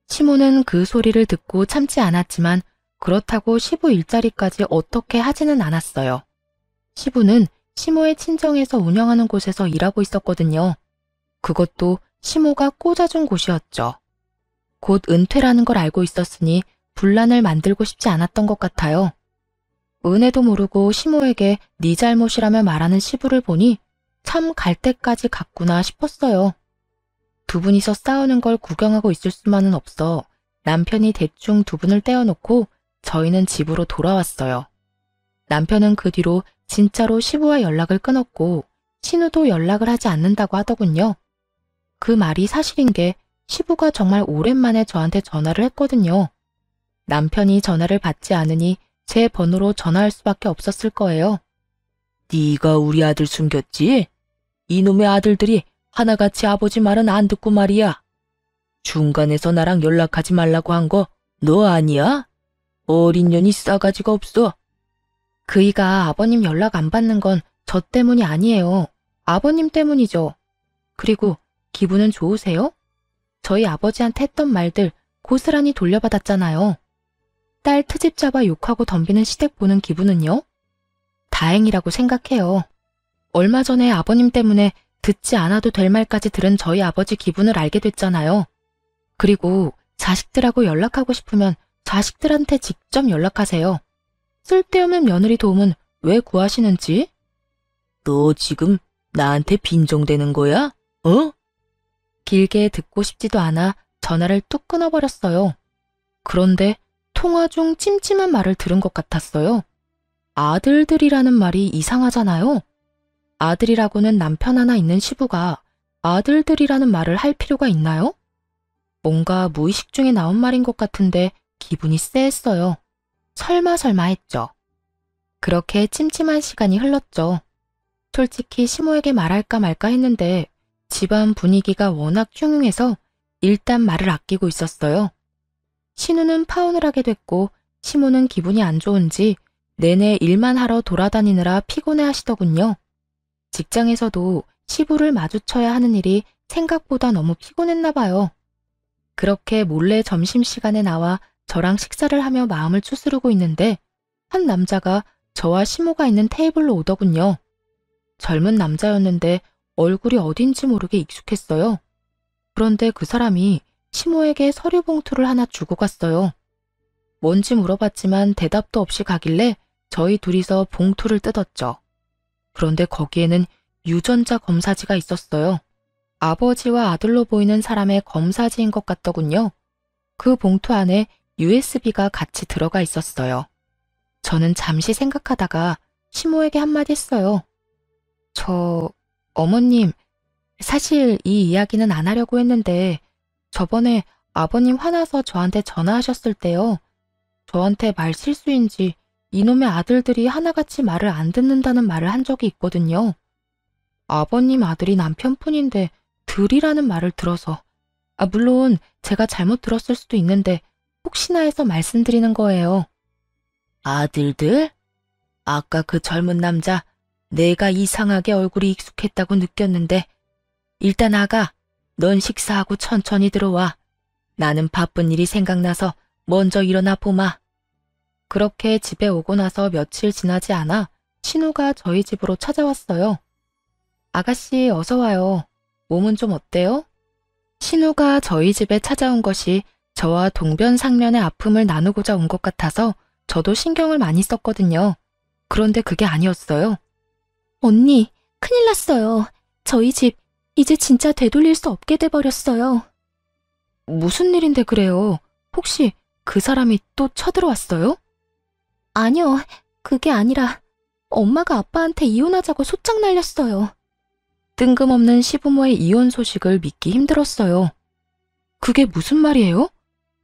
시모는 그 소리를 듣고 참지 않았지만 그렇다고 시부 일자리까지 어떻게 하지는 않았어요. 시부는 시모의 친정에서 운영하는 곳에서 일하고 있었거든요. 그것도 시모가 꽂아준 곳이었죠. 곧 은퇴라는 걸 알고 있었으니 분란을 만들고 싶지 않았던 것 같아요. 은혜도 모르고 시모에게 네 잘못이라며 말하는 시부를 보니 참 갈 때까지 갔구나 싶었어요. 두 분이서 싸우는 걸 구경하고 있을 수만은 없어 남편이 대충 두 분을 떼어놓고 저희는 집으로 돌아왔어요. 남편은 그 뒤로 진짜로 시부와 연락을 끊었고 신우도 연락을 하지 않는다고 하더군요. 그 말이 사실인 게 시부가 정말 오랜만에 저한테 전화를 했거든요. 남편이 전화를 받지 않으니 제 번호로 전화할 수밖에 없었을 거예요. 네가 우리 아들 숨겼지? 이놈의 아들들이 하나같이 아버지 말은 안 듣고 말이야. 중간에서 나랑 연락하지 말라고 한 거 너 아니야? 어린 년이 싸가지가 없어. 그이가 아버님 연락 안 받는 건 저 때문이 아니에요. 아버님 때문이죠. 그리고 기분은 좋으세요? 저희 아버지한테 했던 말들 고스란히 돌려받았잖아요. 딸 트집 잡아 욕하고 덤비는 시댁 보는 기분은요? 다행이라고 생각해요. 얼마 전에 아버님 때문에 듣지 않아도 될 말까지 들은 저희 아버지 기분을 알게 됐잖아요. 그리고 자식들하고 연락하고 싶으면 자식들한테 직접 연락하세요. 쓸데없는 며느리 도움은 왜 구하시는지? 너 지금 나한테 빈정대는 거야? 어? 길게 듣고 싶지도 않아 전화를 뚝 끊어버렸어요. 그런데 통화 중 찜찜한 말을 들은 것 같았어요. 아들들이라는 말이 이상하잖아요. 아들이라고는 남편 하나 있는 시부가 아들들이라는 말을 할 필요가 있나요? 뭔가 무의식 중에 나온 말인 것 같은데 기분이 쎄했어요. 설마 했죠. 그렇게 찜찜한 시간이 흘렀죠. 솔직히 시모에게 말할까 말까 했는데 집안 분위기가 워낙 흉흉해서 일단 말을 아끼고 있었어요. 신우는 파혼을 하게 됐고 시모는 기분이 안 좋은지 내내 일만 하러 돌아다니느라 피곤해 하시더군요. 직장에서도 시부를 마주쳐야 하는 일이 생각보다 너무 피곤했나 봐요. 그렇게 몰래 점심시간에 나와 저랑 식사를 하며 마음을 추스르고 있는데 한 남자가 저와 시모가 있는 테이블로 오더군요. 젊은 남자였는데 얼굴이 어딘지 모르게 익숙했어요. 그런데 그 사람이 시모에게 서류 봉투를 하나 주고 갔어요. 뭔지 물어봤지만 대답도 없이 가길래 저희 둘이서 봉투를 뜯었죠. 그런데 거기에는 유전자 검사지가 있었어요. 아버지와 아들로 보이는 사람의 검사지인 것 같더군요. 그 봉투 안에 USB가 같이 들어가 있었어요. 저는 잠시 생각하다가 시모에게 한마디 했어요. 어머님, 사실 이 이야기는 안 하려고 했는데 저번에 아버님 화나서 저한테 전화하셨을 때요. 저한테 말 실수인지 이놈의 아들들이 하나같이 말을 안 듣는다는 말을 한 적이 있거든요. 아버님 아들이 남편뿐인데 들이라는 말을 들어서 물론 제가 잘못 들었을 수도 있는데 혹시나 해서 말씀드리는 거예요. 아들들? 아까 그 젊은 남자 내가 이상하게 얼굴이 익숙했다고 느꼈는데 일단 아가, 넌 식사하고 천천히 들어와. 나는 바쁜 일이 생각나서 먼저 일어나 보마. 그렇게 집에 오고 나서 며칠 지나지 않아 신우가 저희 집으로 찾아왔어요. 아가씨 어서 와요. 몸은 좀 어때요? 신우가 저희 집에 찾아온 것이 저와 동변상면의 아픔을 나누고자 온 것 같아서 저도 신경을 많이 썼거든요. 그런데 그게 아니었어요. 언니, 큰일 났어요. 저희 집 이제 진짜 되돌릴 수 없게 돼버렸어요. 무슨 일인데 그래요? 혹시 그 사람이 또 쳐들어왔어요? 아니요, 그게 아니라 엄마가 아빠한테 이혼하자고 소짝 날렸어요. 뜬금없는 시부모의 이혼 소식을 믿기 힘들었어요. 그게 무슨 말이에요?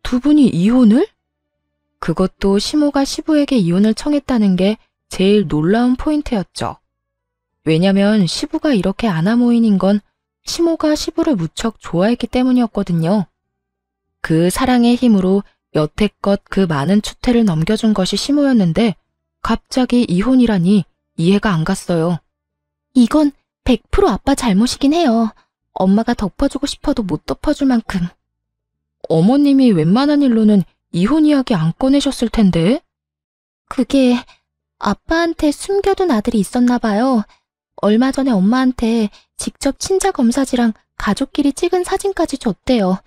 두 분이 이혼을? 그것도 시모가 시부에게 이혼을 청했다는 게 제일 놀라운 포인트였죠. 왜냐면 시부가 이렇게 아나무인인 건 시모가 시부를 무척 좋아했기 때문이었거든요. 그 사랑의 힘으로 여태껏 그 많은 추태를 넘겨준 것이 시모였는데 갑자기 이혼이라니 이해가 안 갔어요. 이건 100% 아빠 잘못이긴 해요. 엄마가 덮어주고 싶어도 못 덮어줄 만큼. 어머님이 웬만한 일로는 이혼 이야기 안 꺼내셨을 텐데? 그게 아빠한테 숨겨둔 아들이 있었나 봐요. 얼마 전에 엄마한테 직접 친자 검사지랑 가족끼리 찍은 사진까지 줬대요.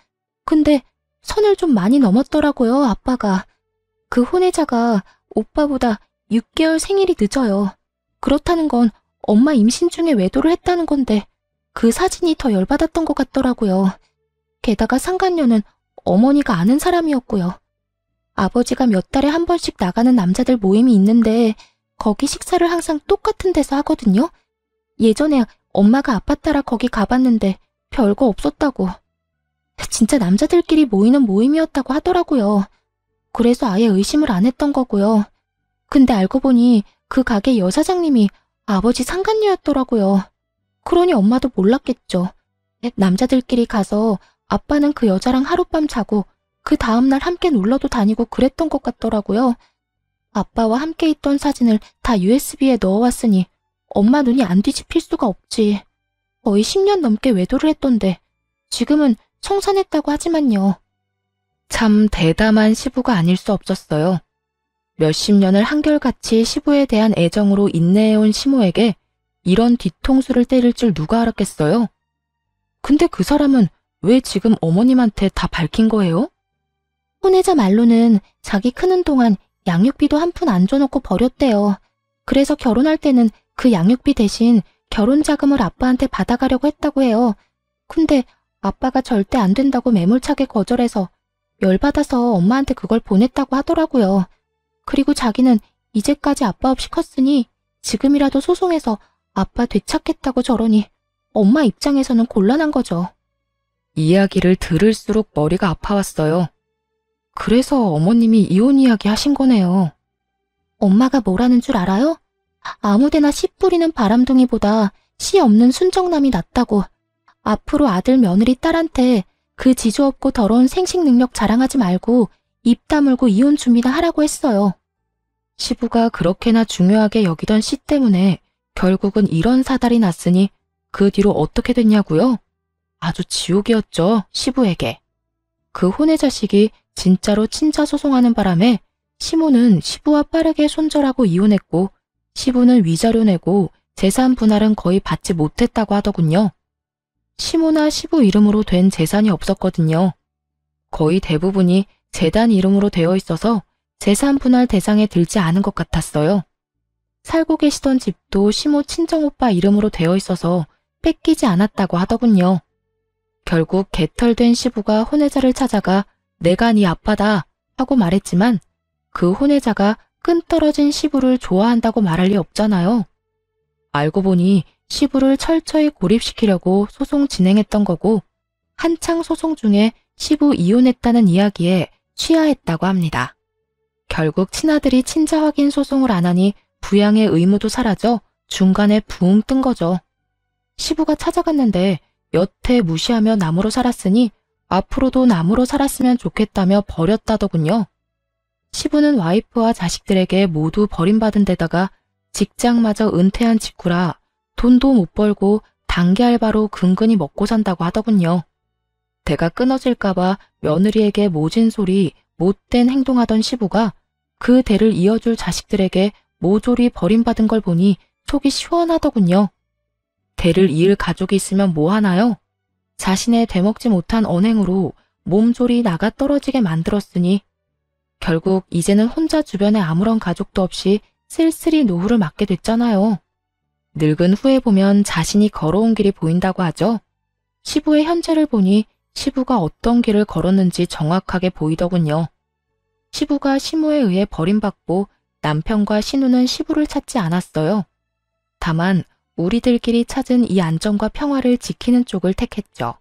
근데 선을 좀 많이 넘었더라고요, 아빠가. 그 혼외자가 오빠보다 6개월 생일이 늦어요. 그렇다는 건 엄마 임신 중에 외도를 했다는 건데 그 사진이 더 열받았던 것 같더라고요. 게다가 상간녀는 어머니가 아는 사람이었고요. 아버지가 몇 달에 한 번씩 나가는 남자들 모임이 있는데 거기 식사를 항상 똑같은 데서 하거든요. 예전에 엄마가 아빠 따라 거기 가봤는데 별거 없었다고. 진짜 남자들끼리 모이는 모임이었다고 하더라고요. 그래서 아예 의심을 안 했던 거고요. 근데 알고 보니 그 가게 여사장님이 아버지 상간녀였더라고요. 그러니 엄마도 몰랐겠죠. 남자들끼리 가서 아빠는 그 여자랑 하룻밤 자고 그 다음날 함께 놀러도 다니고 그랬던 것 같더라고요. 아빠와 함께 있던 사진을 다 USB에 넣어왔으니 엄마 눈이 안 뒤집힐 수가 없지. 거의 10년 넘게 외도를 했던데 지금은 청산했다고 하지만요. 참 대담한 시부가 아닐 수 없었어요. 몇십 년을 한결같이 시부에 대한 애정으로 인내해온 시모에게 이런 뒤통수를 때릴 줄 누가 알았겠어요? 근데 그 사람은 왜 지금 어머님한테 다 밝힌 거예요? 혼외자 말로는 자기 크는 동안 양육비도 한 푼 안 줘놓고 버렸대요. 그래서 결혼할 때는 그 양육비 대신 결혼 자금을 아빠한테 받아가려고 했다고 해요. 근데 아빠가 절대 안 된다고 매몰차게 거절해서 열받아서 엄마한테 그걸 보냈다고 하더라고요. 그리고 자기는 이제까지 아빠 없이 컸으니 지금이라도 소송해서 아빠 되찾겠다고 저러니 엄마 입장에서는 곤란한 거죠. 이야기를 들을수록 머리가 아파왔어요. 그래서 어머님이 이혼 이야기 하신 거네요. 엄마가 뭐라는 줄 알아요? 아무데나 씨 뿌리는 바람둥이보다 씨 없는 순정남이 낫다고. 앞으로 아들 며느리 딸한테 그 지조 없고 더러운 생식 능력 자랑하지 말고 입 다물고 이혼 준비나 하라고 했어요. 시부가 그렇게나 중요하게 여기던 씨 때문에 결국은 이런 사달이 났으니 그 뒤로 어떻게 됐냐고요? 아주 지옥이었죠, 시부에게. 그 혼의 자식이 진짜로 친자 소송하는 바람에 시모는 시부와 빠르게 손절하고 이혼했고 시부는 위자료 내고 재산 분할은 거의 받지 못했다고 하더군요. 시모나 시부 이름으로 된 재산이 없었거든요. 거의 대부분이 재단 이름으로 되어 있어서 재산 분할 대상에 들지 않은 것 같았어요. 살고 계시던 집도 시모 친정오빠 이름으로 되어 있어서 뺏기지 않았다고 하더군요. 결국 개털된 시부가 혼외자를 찾아가 내가 네 아빠다 하고 말했지만 그 혼외자가 끈떨어진 시부를 좋아한다고 말할 리 없잖아요. 알고 보니 시부를 철저히 고립시키려고 소송 진행했던 거고 한창 소송 중에 시부 이혼했다는 이야기에 취하했다고 합니다. 결국 친아들이 친자 확인 소송을 안 하니 부양의 의무도 사라져 중간에 붕 뜬 거죠. 시부가 찾아갔는데 여태 무시하며 남으로 살았으니 앞으로도 남으로 살았으면 좋겠다며 버렸다더군요. 시부는 와이프와 자식들에게 모두 버림받은 데다가 직장마저 은퇴한 직후라 돈도 못 벌고 단기 알바로 근근히 먹고 산다고 하더군요. 대가 끊어질까봐 며느리에게 모진 소리, 못된 행동하던 시부가 그 대를 이어줄 자식들에게 모조리 버림받은 걸 보니 속이 시원하더군요. 대를 이을 가족이 있으면 뭐 하나요? 자신의 되먹지 못한 언행으로 몸조리 나가 떨어지게 만들었으니 결국 이제는 혼자 주변에 아무런 가족도 없이 쓸쓸히 노후를 맞게 됐잖아요. 늙은 후에 보면 자신이 걸어온 길이 보인다고 하죠. 시부의 현재를 보니 시부가 어떤 길을 걸었는지 정확하게 보이더군요. 시부가 시모에 의해 버림받고 남편과 신우는 시부를 찾지 않았어요. 다만 우리들끼리 찾은 이 안정과 평화를 지키는 쪽을 택했죠.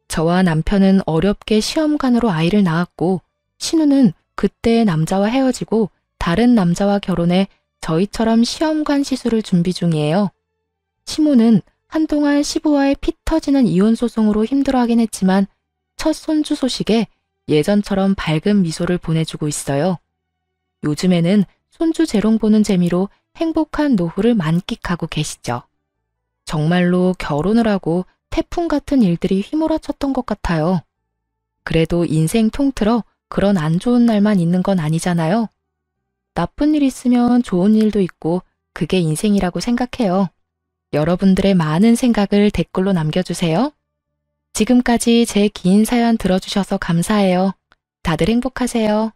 저와 남편은 어렵게 시험관으로 아이를 낳았고 신우는 그때의 남자와 헤어지고 다른 남자와 결혼해 저희처럼 시험관 시술을 준비 중이에요. 시모는 한동안 시부와의 피 터지는 이혼 소송으로 힘들어하긴 했지만 첫 손주 소식에 예전처럼 밝은 미소를 보내주고 있어요. 요즘에는 손주 재롱 보는 재미로 행복한 노후를 만끽하고 계시죠. 정말로 결혼을 하고 태풍 같은 일들이 휘몰아쳤던 것 같아요. 그래도 인생 통틀어 그런 안 좋은 날만 있는 건 아니잖아요. 나쁜 일 있으면 좋은 일도 있고 그게 인생이라고 생각해요. 여러분들의 많은 생각을 댓글로 남겨주세요. 지금까지 제 긴 사연 들어주셔서 감사해요. 다들 행복하세요.